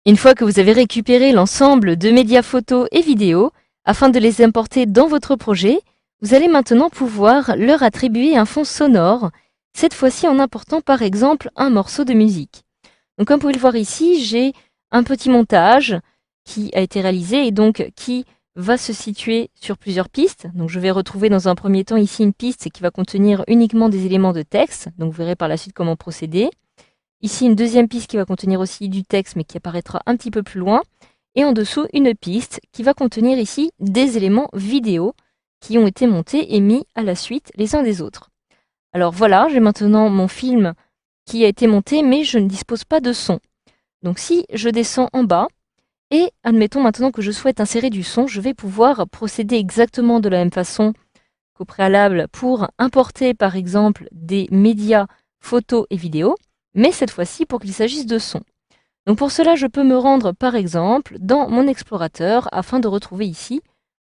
Une fois que vous avez récupéré l'ensemble de médias photos et vidéos, afin de les importer dans votre projet, vous allez maintenant pouvoir leur attribuer un fond sonore, cette fois-ci en important par exemple un morceau de musique. Donc comme vous pouvez le voir ici, j'ai un petit montage qui a été réalisé et donc qui va se situer sur plusieurs pistes. Donc je vais retrouver dans un premier temps ici une piste qui va contenir uniquement des éléments de texte, donc vous verrez par la suite comment procéder. Ici, une deuxième piste qui va contenir aussi du texte, mais qui apparaîtra un petit peu plus loin. Et en dessous, une piste qui va contenir ici des éléments vidéo qui ont été montés et mis à la suite les uns des autres. Alors voilà, j'ai maintenant mon film qui a été monté, mais je ne dispose pas de son. Donc si je descends en bas, et admettons maintenant que je souhaite insérer du son, je vais pouvoir procéder exactement de la même façon qu'au préalable pour importer par exemple des médias photos et vidéos, mais cette fois-ci pour qu'il s'agisse de son. Donc pour cela, je peux me rendre par exemple dans mon explorateur afin de retrouver ici,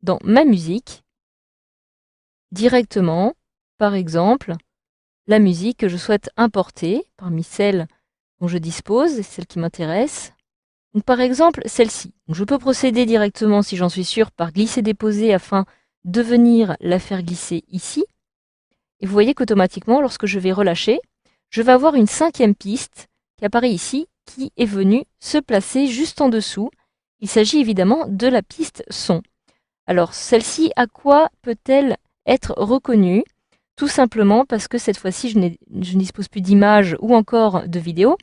dans ma musique, directement, par exemple, la musique que je souhaite importer parmi celles dont je dispose, celles qui m'intéressent. Donc par exemple, celle-ci. Je peux procéder directement, si j'en suis sûr, par glisser-déposer afin de venir la faire glisser ici. Et vous voyez qu'automatiquement, lorsque je vais relâcher, je vais avoir une cinquième piste qui apparaît ici, qui est venue se placer juste en dessous. Il s'agit évidemment de la piste son. Alors, celle-ci, à quoi peut-elle être reconnue? Tout simplement parce que cette fois-ci, je ne dispose plus d'images ou encore de vidéos,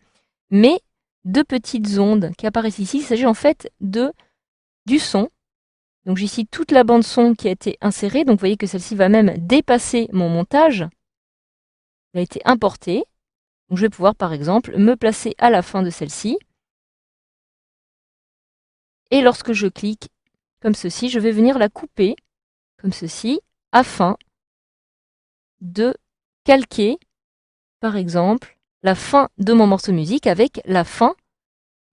mais de petites ondes qui apparaissent ici. Il s'agit en fait du son. Donc j'ici toute la bande son qui a été insérée. Donc vous voyez que celle-ci va même dépasser mon montage. Elle a été importée. Donc je vais pouvoir par exemple me placer à la fin de celle-ci. Et lorsque je clique comme ceci, je vais venir la couper comme ceci afin de calquer par exemple la fin de mon morceau de musique avec la fin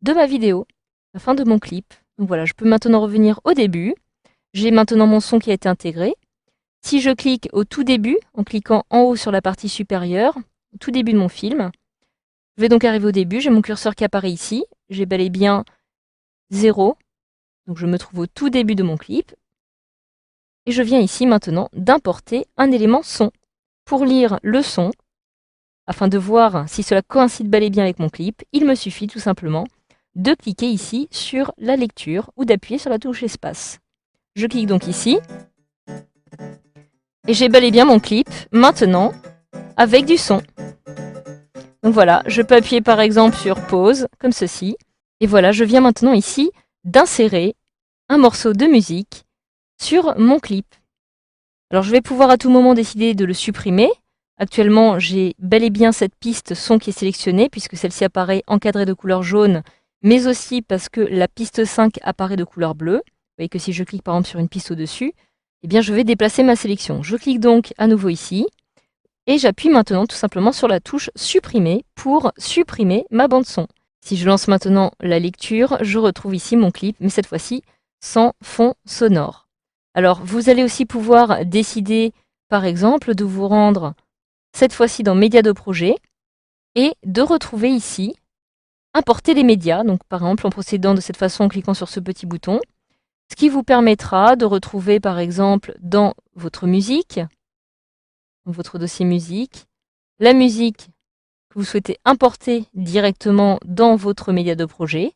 de ma vidéo, la fin de mon clip. Donc voilà, je peux maintenant revenir au début. J'ai maintenant mon son qui a été intégré. Si je clique au tout début, en cliquant en haut sur la partie supérieure, au tout début de mon film, je vais donc arriver au début, j'ai mon curseur qui apparaît ici, j'ai bel et bien 0, donc je me trouve au tout début de mon clip, et je viens ici maintenant d'importer un élément son. Pour lire le son, afin de voir si cela coïncide bel et bien avec mon clip, il me suffit tout simplement de cliquer ici sur la lecture ou d'appuyer sur la touche espace. Je clique donc ici, et j'ai bel et bien mon clip maintenant avec du son. Donc voilà, je peux appuyer par exemple sur pause, comme ceci. Et voilà, je viens maintenant ici d'insérer un morceau de musique sur mon clip. Alors je vais pouvoir à tout moment décider de le supprimer. Actuellement, j'ai bel et bien cette piste son qui est sélectionnée, puisque celle-ci apparaît encadrée de couleur jaune, mais aussi parce que la piste 5 apparaît de couleur bleue. Vous voyez que si je clique par exemple sur une piste au-dessus, eh bien je vais déplacer ma sélection. Je clique donc à nouveau ici. Et j'appuie maintenant tout simplement sur la touche supprimer pour supprimer ma bande son. Si je lance maintenant la lecture, je retrouve ici mon clip, mais cette fois-ci sans fond sonore. Alors vous allez aussi pouvoir décider par exemple de vous rendre cette fois-ci dans médias de projet et de retrouver ici importer les médias, donc par exemple en procédant de cette façon en cliquant sur ce petit bouton, ce qui vous permettra de retrouver par exemple dans votre musique, votre dossier musique, la musique que vous souhaitez importer directement dans votre média de projet.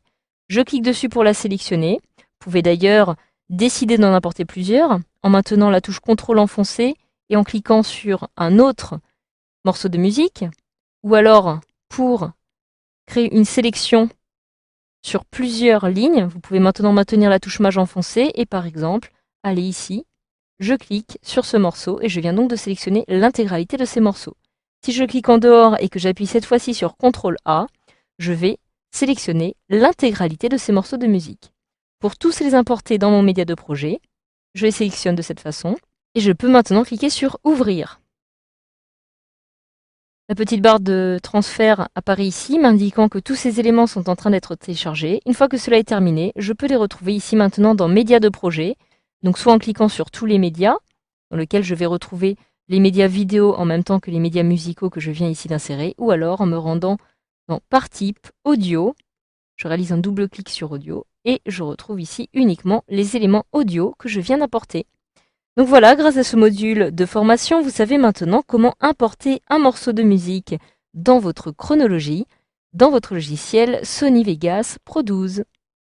Je clique dessus pour la sélectionner. Vous pouvez d'ailleurs décider d'en importer plusieurs en maintenant la touche CTRL enfoncée et en cliquant sur un autre morceau de musique. Ou alors, pour créer une sélection sur plusieurs lignes, vous pouvez maintenant maintenir la touche Maj enfoncée et par exemple, aller ici, je clique sur ce morceau et je viens donc de sélectionner l'intégralité de ces morceaux. Si je clique en dehors et que j'appuie cette fois-ci sur CTRL A, je vais sélectionner l'intégralité de ces morceaux de musique. Pour tous les importer dans mon média de projet, je les sélectionne de cette façon et je peux maintenant cliquer sur Ouvrir. La petite barre de transfert apparaît ici, m'indiquant que tous ces éléments sont en train d'être téléchargés. Une fois que cela est terminé, je peux les retrouver ici maintenant dans Médias de projet, donc soit en cliquant sur tous les médias, dans lesquels je vais retrouver les médias vidéo en même temps que les médias musicaux que je viens ici d'insérer, ou alors en me rendant dans Par type, Audio, Je réalise un double clic sur audio et je retrouve ici uniquement les éléments audio que je viens d'importer. Donc voilà, grâce à ce module de formation, vous savez maintenant comment importer un morceau de musique dans votre chronologie, dans votre logiciel Sony Vegas Pro 12.